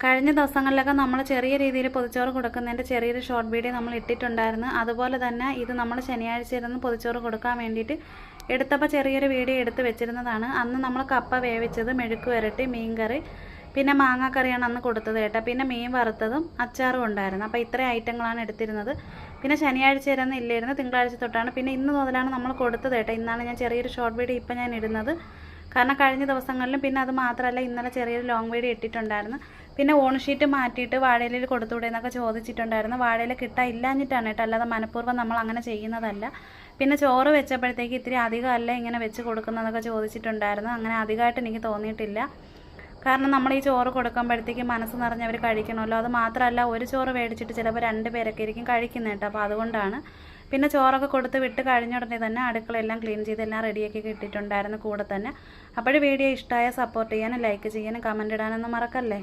കഴിഞ്ഞ ദിവസങ്ങളിലൊക്കെ നമ്മൾ ചെറിയ രീതിയിൽ പൊതിച്ചോറ് കൊടുക്കുന്നതിൻ്റെ ചെറിയൊരു ഷോർട്ട് വീഡിയോ നമ്മൾ ഇട്ടിട്ടുണ്ടായിരുന്നു. അതുപോലെ തന്നെ ഇത് നമ്മൾ ശനിയാഴ്ച ഇരുന്ന് പൊതിച്ചോറ് കൊടുക്കാൻ വേണ്ടിയിട്ട് എടുത്തപ്പോൾ ചെറിയൊരു വീഡിയോ എടുത്ത് വെച്ചിരുന്നതാണ്. അന്ന് നമ്മൾ കപ്പ വേവിച്ചത്, മെഴുക്ക് വരട്ടി, മീൻകറി, പിന്നെ മാങ്ങാക്കറിയാണ് അന്ന് കൊടുത്തത് കേട്ടോ. പിന്നെ മീൻ വറുത്തതും അച്ചാറും ഉണ്ടായിരുന്നു. അപ്പോൾ ഇത്രയും ഐറ്റങ്ങളാണ് എടുത്തിരുന്നത്. പിന്നെ ശനിയാഴ്ച ഇരുന്ന് ഇല്ലായിരുന്നു, തിങ്കളാഴ്ച തൊട്ടാണ്. പിന്നെ ഇന്ന് മുതലാണ് നമ്മൾ കൊടുത്തത് കേട്ടോ. ഇന്നാണ് ഞാൻ ചെറിയൊരു ഷോർട്ട് വീഡിയോ ഇപ്പം ഞാൻ ഇടുന്നത്. കാരണം കഴിഞ്ഞ ദിവസങ്ങളിലും പിന്നെ അത് മാത്രമല്ല ഇന്നലെ ചെറിയൊരു ലോങ് വീഡിയോ ഇട്ടിട്ടുണ്ടായിരുന്നു. പിന്നെ ഓൺഷീറ്റ് മാറ്റിയിട്ട് വാഴയിലയിൽ കൊടുത്തുകൂടെ എന്നൊക്കെ ചോദിച്ചിട്ടുണ്ടായിരുന്നു. വാഴയില കിട്ടാൻ ഇല്ലാഞ്ഞിട്ടാണ് കേട്ടോ, അല്ലാതെ മനഃപൂർവ്വം നമ്മൾ അങ്ങനെ ചെയ്യുന്നതല്ല. പിന്നെ ചോറ് വെച്ചപ്പോഴത്തേക്ക് ഇത്തിരി അധികമല്ല ഇങ്ങനെ വെച്ച് കൊടുക്കുന്നതൊക്കെ ചോദിച്ചിട്ടുണ്ടായിരുന്നു. അങ്ങനെ അധികമായിട്ട് എനിക്ക് തോന്നിയിട്ടില്ല. കാരണം നമ്മൾ ഈ ചോറ് കൊടുക്കുമ്പോഴത്തേക്ക് മനസ്സ് നിറഞ്ഞവർ കഴിക്കണമല്ലോ. അത് മാത്രമല്ല ഒരു ചോറ് മേടിച്ചിട്ട് ചിലപ്പോൾ 2 പേരൊക്കെ ആയിരിക്കും കഴിക്കുന്നത് കേട്ടോ. അപ്പോൾ അതുകൊണ്ടാണ്. പിന്നെ ചോറൊക്കെ കൊടുത്ത് വിട്ട് കഴിഞ്ഞ ഉടനെ തന്നെ അടുക്കളയെല്ലാം ക്ലീൻ ചെയ്ത് എല്ലാം റെഡിയാക്കി ഇട്ടിട്ടുണ്ടായിരുന്നു കൂടെ തന്നെ. അപ്പോൾ വീഡിയോ ഇഷ്ടമായ സപ്പോർട്ട് ചെയ്യാനും ലൈക്ക് ചെയ്യാനും കമൻറ്റ് ഇടാനൊന്നും മറക്കല്ലേ.